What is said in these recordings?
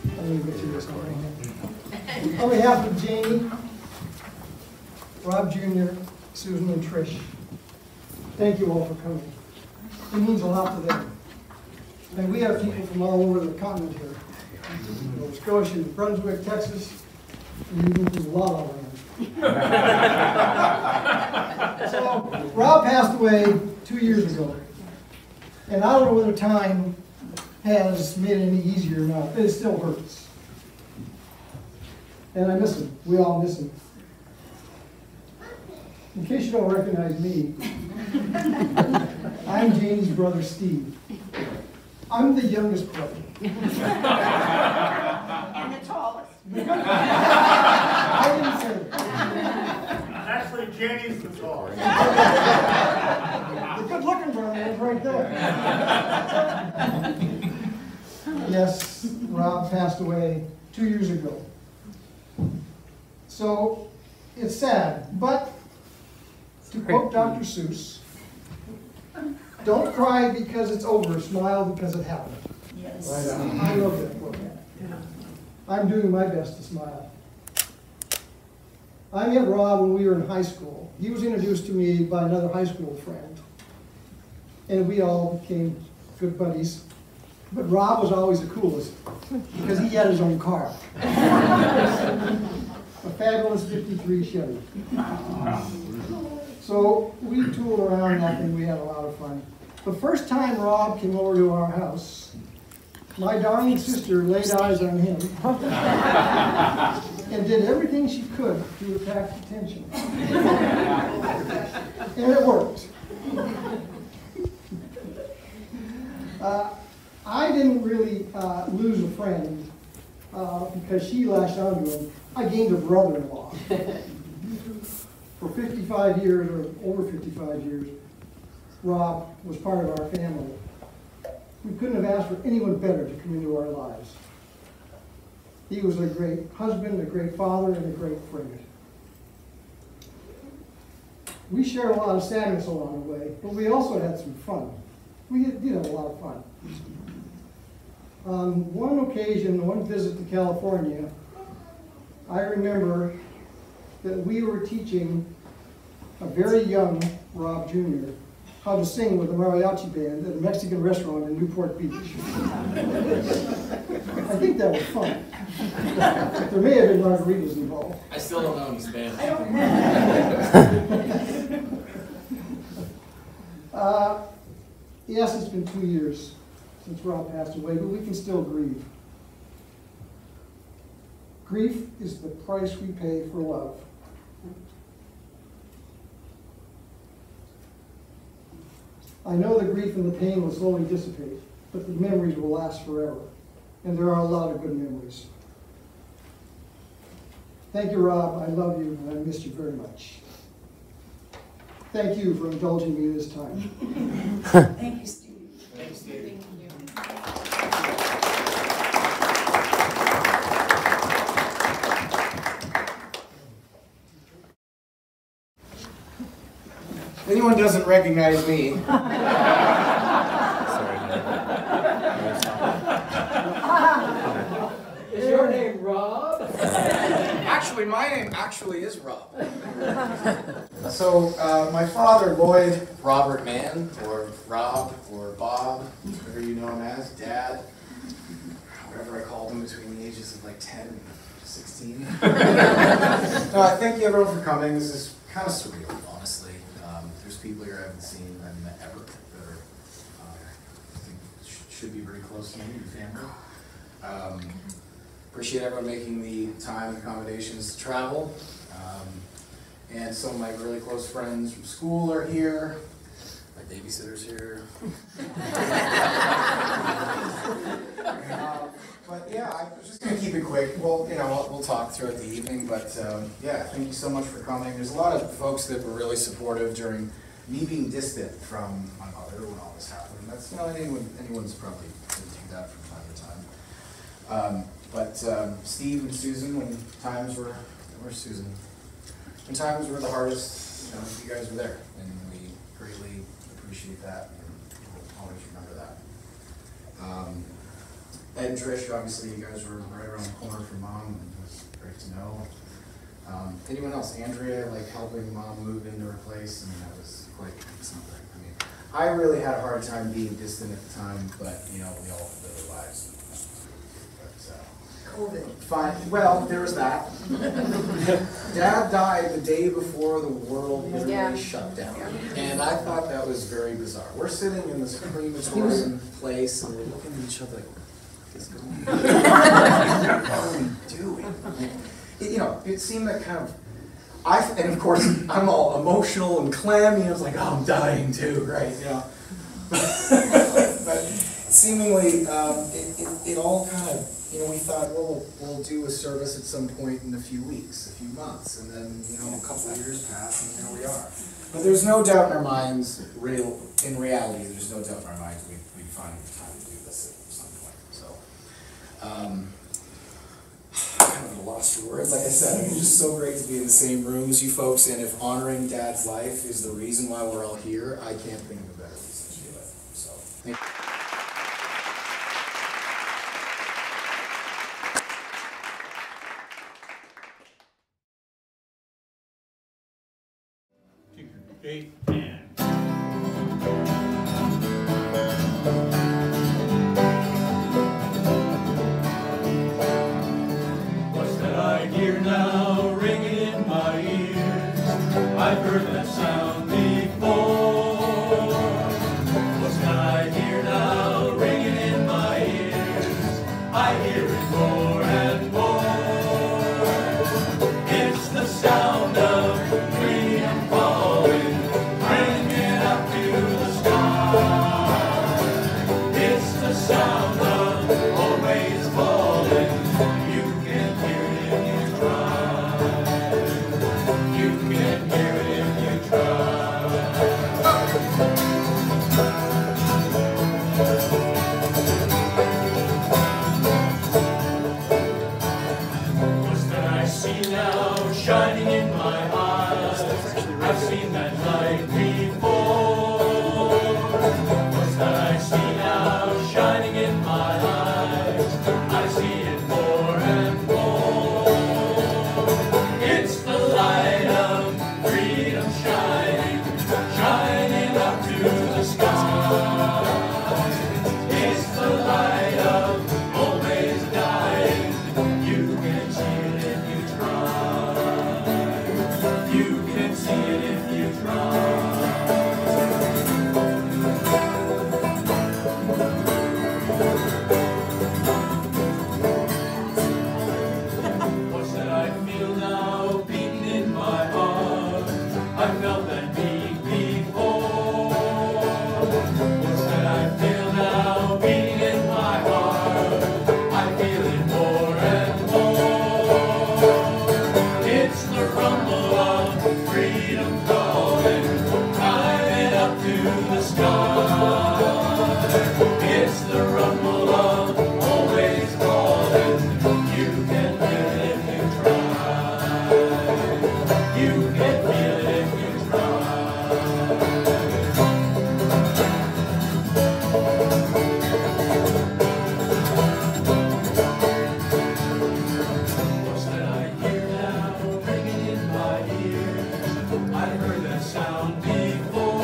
I'm going to get you this one. On behalf of Jamie, Rob Jr., Susan, and Trish, thank you all for coming. It means a lot to them. And we have people from all over the continent here. Nova Scotia, New Brunswick, Texas, and even from La La Land. So, Rob passed away 2 years ago. And I don't know whether time has made it any easier or not, but it still hurts. And I miss him. We all miss him. In case you don't recognize me, I'm Janie's brother, Steve. I'm the youngest brother. And the tallest. I didn't say that. Actually, Janie's the tallest. The good-looking brother is right there. Yes, Rob passed away 2 years ago. So, it's sad, but to quote Dr. Seuss, don't cry because it's over, smile because it happened. Yes. I love that quote. I'm doing my best to smile. I met Rob when we were in high school. He was introduced to me by another high school friend, and we all became good buddies. But Rob was always the coolest because he had his own car. A fabulous 53 Chevy. So we toured around that and we had a lot of fun. The first time Rob came over to our house, my darling sister laid eyes on him and did everything she could to attract attention. And it worked. I didn't really lose a friend because she latched onto him. I gained a brother-in-law. For 55 years, or over 55 years, Rob was part of our family. We couldn't have asked for anyone better to come into our lives. He was a great husband, a great father, and a great friend. We shared a lot of sadness along the way, but we also had some fun. We did have a lot of fun. On one occasion, one visit to California, I remember that we were teaching a very young Rob Jr. how to sing with a mariachi band at a Mexican restaurant in Newport Beach. I think that was fun. There may have been margaritas involved. I still don't know any Spanish. I don't know. Yes, it's been 2 years since Rob passed away, but we can still grieve. Grief is the price we pay for love. I know the grief and the pain will slowly dissipate, but the memories will last forever. And there are a lot of good memories. Thank you, Rob. I love you, and I missed you very much. Thank you for indulging me this time. Thank you, Steve. Thank you, Steve. Thank you. If anyone doesn't recognize me, Is your name Rob? actually, my name actually is Rob. So, my father, Lloyd Robert Mann, or Rob, or Bob, whatever you know him as, Dad, whatever I called him between the ages of like 10 and 16. Thank you everyone for coming. This is kind of surreal, honestly. There's people here I haven't seen, I haven't met ever, that are, I think should be very close to me, your family. Appreciate everyone making the time and accommodations to travel. And some of my really close friends from school are here. My babysitter's here. But yeah, I was just going to keep it quick. Well, you know, we'll talk throughout the evening, but yeah, thank you so much for coming. There's a lot of folks that were really supportive during me being distant from my mother when all this happened. That's, you know, anyone's probably going to do that from time to time. But Steve and Susan, when times were, where's Susan? When times were the hardest, you know, you guys were there, and we greatly appreciate that, and we'll always remember that. Ed and Trish, obviously you guys were right around the corner from Mom, and it was great to know. Anyone else? Andrea, like helping Mom move into her place, I mean, that was quite something. I mean, I really had a hard time being distant at the time, but you know, we all live our lives. But, COVID. fine. Well, there was that. Dad died the day before the world literally shut down, and I thought that was very bizarre. We're sitting in this crematorium place, and we're looking at each other like, what is going on? What are we doing? You know, it seemed that kind of, and of course, I'm all emotional and clammy. I was like, oh, I'm dying too, right? You know. But seemingly, it all kind of, you know, we thought, well, we'll do a service at some point in a few weeks, a few months, and then, you know, a couple of years pass, and here we are. But there's no doubt in our minds, in reality, there's no doubt in our minds we'd find time to do this at some point. So, I kind of lost for words, like I said. It's just so great to be in the same room as you folks, and if honoring Dad's life is the reason why we're all here, I can't think of a better reason to do it. So, thank you. Eight, and. What's that I hear now ringing in my ears? I've heard that sound before. What's that I hear now ringing in my ears? I hear it more and more. It's the sound of freedom calling. Sound of always falling. You can hear it if you try. You can hear it if you try. What's that I see now shining in my eyes? I've seen that light before. What's that I see now shining in my eyes? I see it more and more. It's the light of freedom shining, shining up to the sky. It's the light of always dying. You can see it if you try. You can see it if you try. What's that I feel now beating in my heart? I felt that beat before. What's that I feel now beating in my heart? I feel it more and more. It's the rumble of freedom calling, climbing up to the sky. It's the rumble of always calling. You can hear it if you try. You can feel it if you try. What's that I hear now ringing in my ears? I've heard that sound before.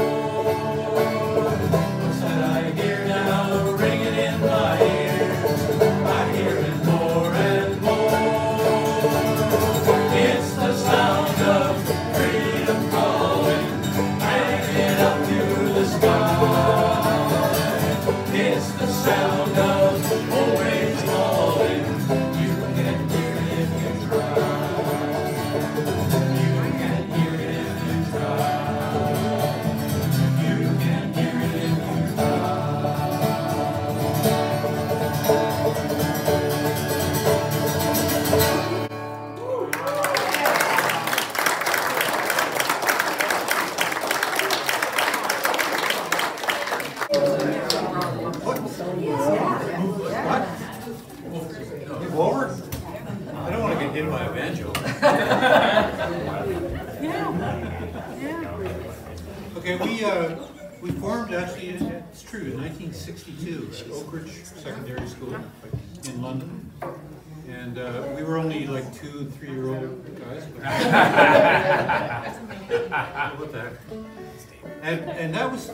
What's that I hear now ringing in my ears? I hear it more and more. It's the sound of freedom calling, ringing up to the sky. It's the sound of always calling. You can hear it if you try. You can hear it if you try. You can hear it if you try. Move over? I don't want to get hit by a banjo. Okay, We formed actually, it's true, in 1962 at Oak Ridge Secondary School in London. And we were only like 2 and 3-year-old guys. What the heck? And that was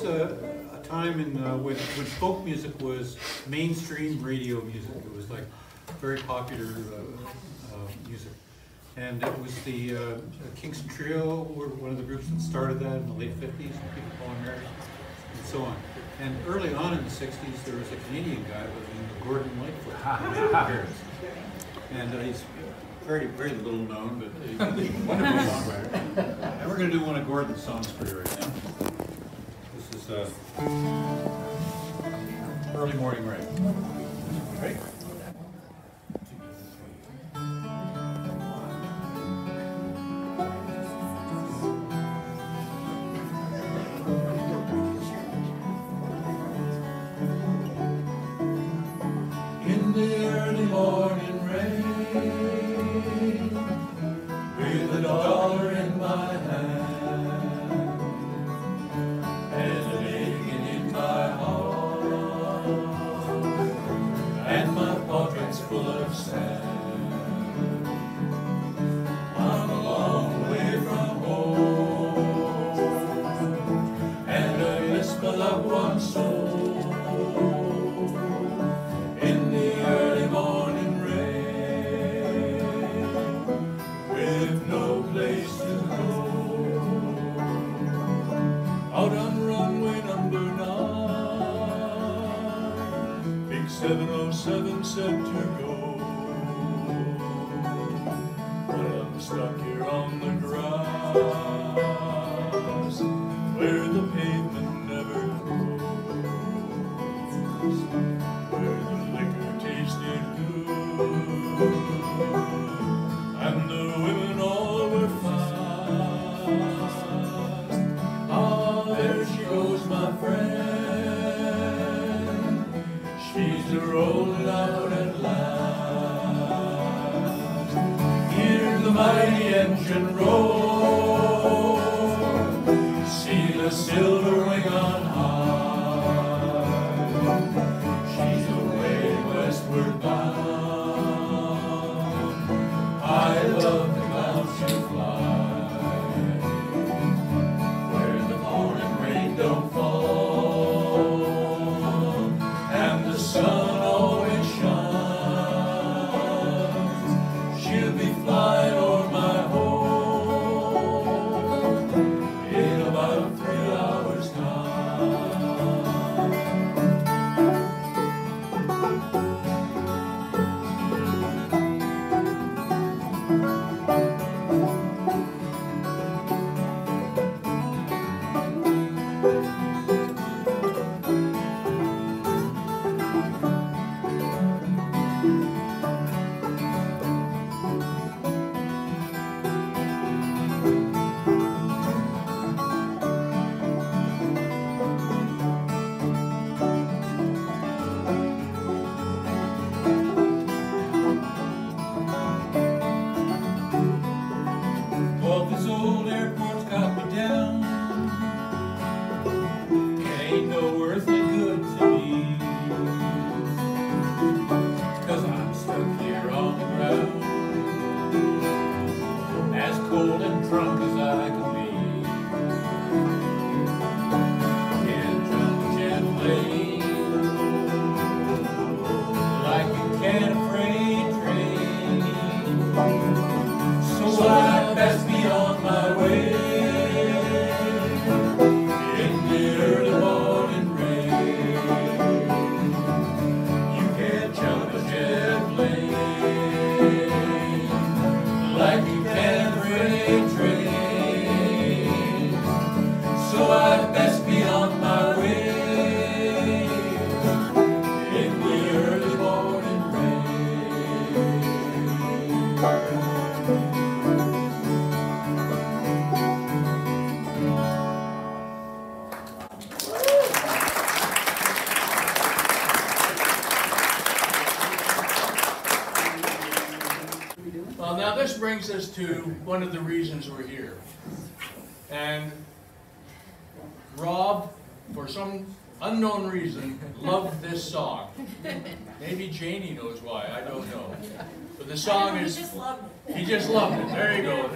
a time in when folk music was mainstream radio music. It was like very popular music. And it was the Kingston Trio were one of the groups that started that in the late 50s, Peter Paul and Mary, and so on. And early on in the 60s, there was a Canadian guy by the name of Gordon Lightfoot. And he's very, very little known, but he's a wonderful songwriter. And we're going to do one of Gordon's songs for you right now. This is Early Morning Rain. Right? In the early morning rain, with a dollar in my hand, and an aching in my heart, and my pockets full of sand. I'm a long way from home, and I miss my loved one so. In the early morning rain, with no place to go, out on runway number 9, big 707 said to go, but I'm stuck here on the grass, where the pavement never grows, where the liquor tasted good, and the women all were fast. Ah, there she goes, my friend, she's a-rolling out at last. Hear the mighty engine roar, see the silver wing on high. She's away westward bound. I love the clouds to fly, where the morning rain don't fall, and the sun always shines. She'll be flying o'er my home in about 3 hours' time. Well, this old airport's got me down. It ain't no earthly good to me, 'cause I'm stuck here on the ground, as cold and drunk as I can be. Can't jump jet lane like you can a freight train. So I'd best be on my way in the early morning rain. You can't jump a jet plane like you can a freight train. So I'd best be on my way in the early morning rain. Well, now this brings us to one of the reasons we're here. And Rob, for some unknown reason, loved this song. Maybe Janie knows why, I don't know. But the song is... He just loved it. He just loved it, there you go.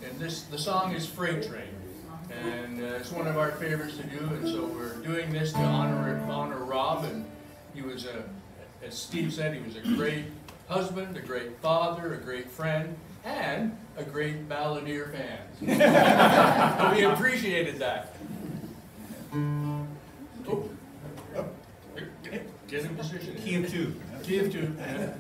And the song is Freight Train. And it's one of our favorites to do, and so we're doing this to honor Rob. And he was, as Steve said, he was a great husband, a great father, a great friend, and a great balladeer fan. We appreciated that. Oh, get in position. Key of 2. Key of 2. Yeah.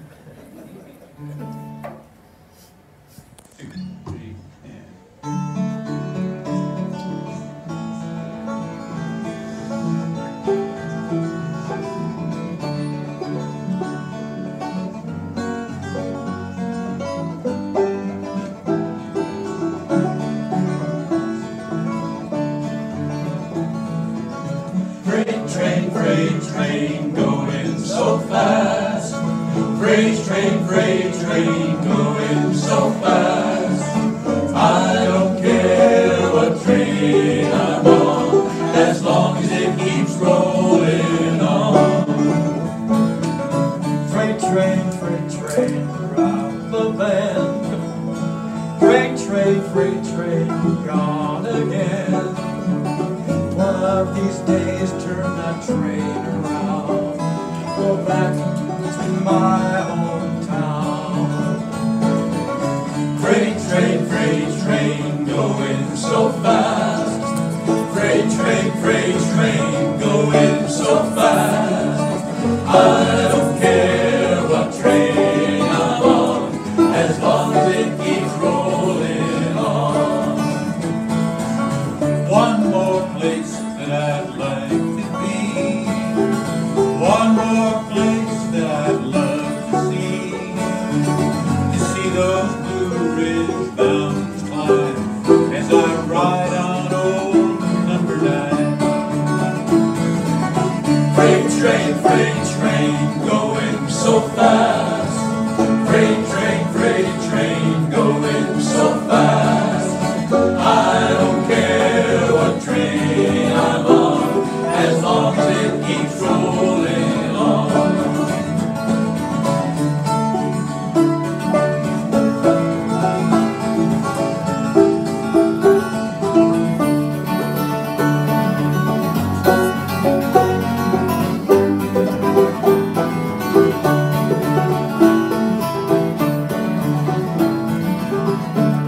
Freight train going so fast. Freight train going so fast. I don't care what train I'm on, as long as it keeps rolling on. Freight train around the bend. Freight train gone again. One of these days turn that train around, go back to my hometown. Freight train going so fast. Freight train going so fast. I don't care what train I'm on, as long as it keeps rolling on. One more place that I'd like to be, one more place that I'd love to see those Blue Ridge mountains climb, as I ride on old number 9. Freight train going so fast. Freight train going so fast. I don't care what train I'm on, as long as it keeps rolling on.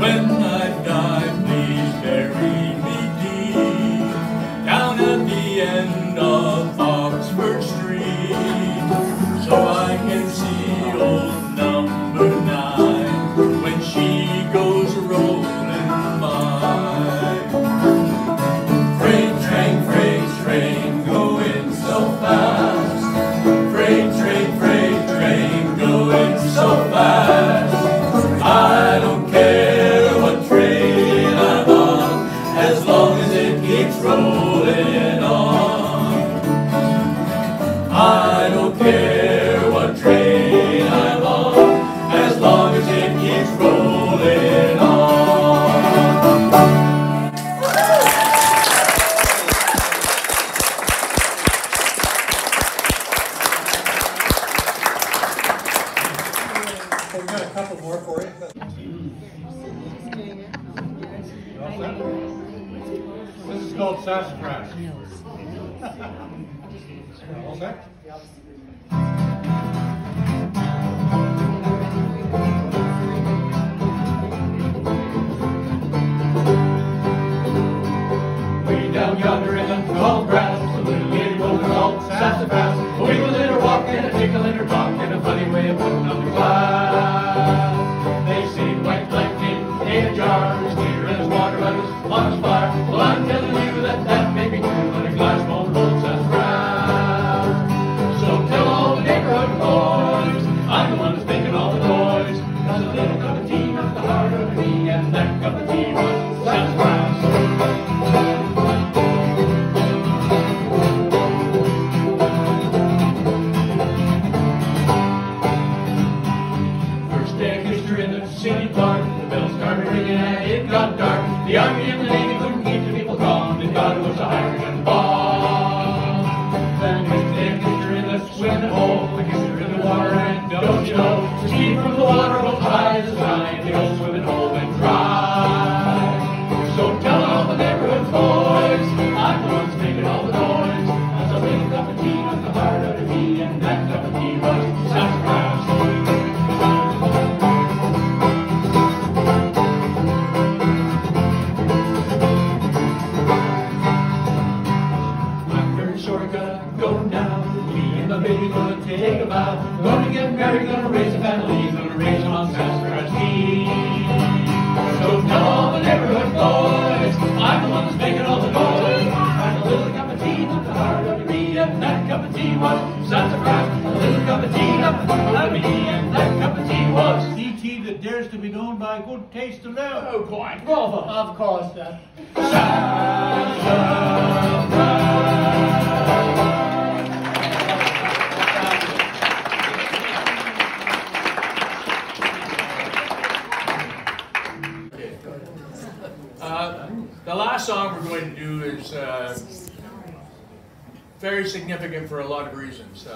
When I die, please bury me deep down at the end of Oxford Street, so I can see old number 9 when she goes rolling by. Freight train going so fast. Freight train going so fast. I don't care what train I'm on, as long as it keeps rolling on. I don't care what train I'm on, as long as it keeps rolling on. We've got a couple more for you. This is called Sassafras. All set? Way down yonder in the tall grass, a little lady woman called Sassafras. A wiggle in her walk and a tickle in her talk, and a funny way of putting on the glass. They say white lightning in a jar is clear as water but as hot as fire. Well, I'm telling you that may be true, but a glass won't hold Sassafras. So tell all the neighborhood boys, I'm the one that's making all the noise. 'Cause a little cup of tea knocks the heart out of me, and that cup of tea was Sassafras. City park, the bells started ringing and it got dark. The army and the navy couldn't keep the people calm. the God was a hydrogen bomb. Then you kiss her in the swimming hole, you kiss her in the water, and don't you know, the steam from the water will high as the sky, and the old swimming hole went dry. So tell all the neighborhood boys, I'm the one's making all the noise. As a big cup of tea on the heart of the tea, and that cup of tea was sassafras. Baby, gonna take a vow, gonna get married, gonna raise a family, gonna raise them on sassafras tea. So tell all the neighborhood boys, I'm the one that's making all the noise. And a little cup of tea, not the heart of me, and that cup of tea was sassafras. A little cup of tea, not the heart of me, and that cup of tea was The tea that dares to be known by good taste to live. oh, quite bravo. Of course, The last song we're going to do is very significant for a lot of reasons.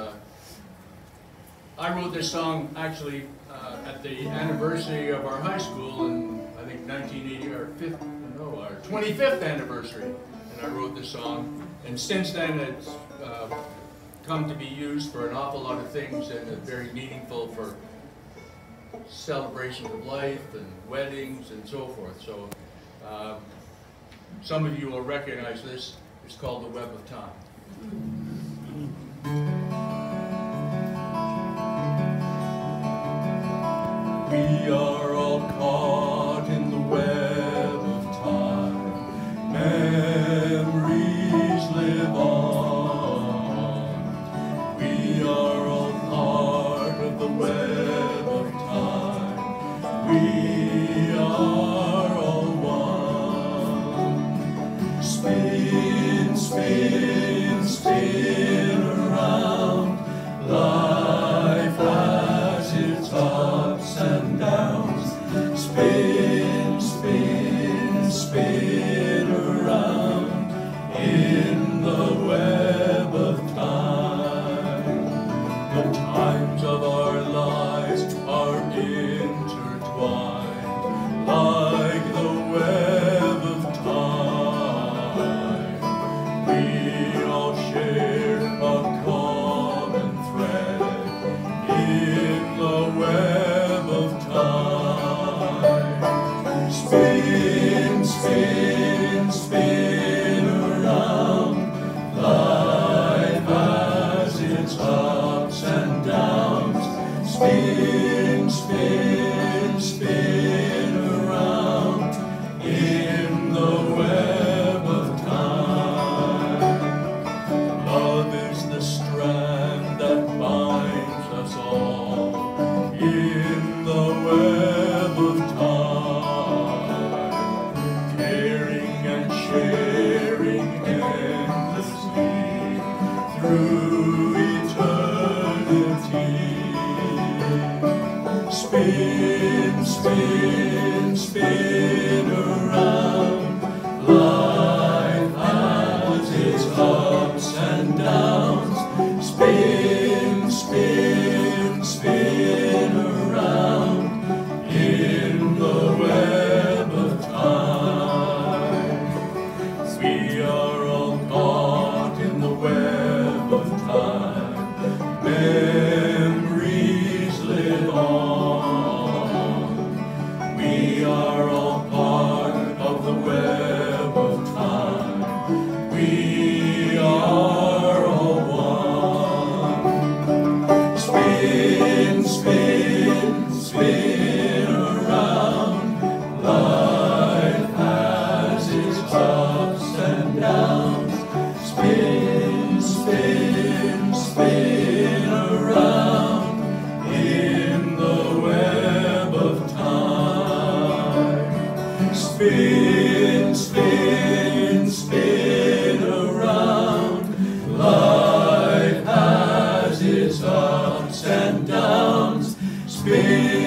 I wrote this song actually at the anniversary of our high school in, I think, 1980, our 25th anniversary. And I wrote this song, and since then it's come to be used for an awful lot of things, and it's very meaningful for celebrations of life and weddings and so forth. So some of you will recognize this. It's called The Web of Time. We are all caught in the web of time. Memories live on. We are all part of the web of time. We are all one. Spin, spin, spin around. Life has its ups and downs. Spin, spin, spin around in the web of time. The times of our lives are intertwined like the web of time. We all share a common thread in the web of time. Spin, spin, spin around. Life has its ups and downs. Spin, spin, spin around in the web of time. Love is the strand that binds us all in the web of time, caring and sharing endlessly through eternity. Spin, spin, spin around. Life has its ups and downs. Spin, spin, spin around in the web of time. We are all caught in the web of time. Memories live on. We are all part of the web of time. We are all one. Spin, spin, spin around. Life has its ups and downs. Spin, spin, spin around in the web of time. Spin, spin, spin around. Life has its ups and downs. Spin,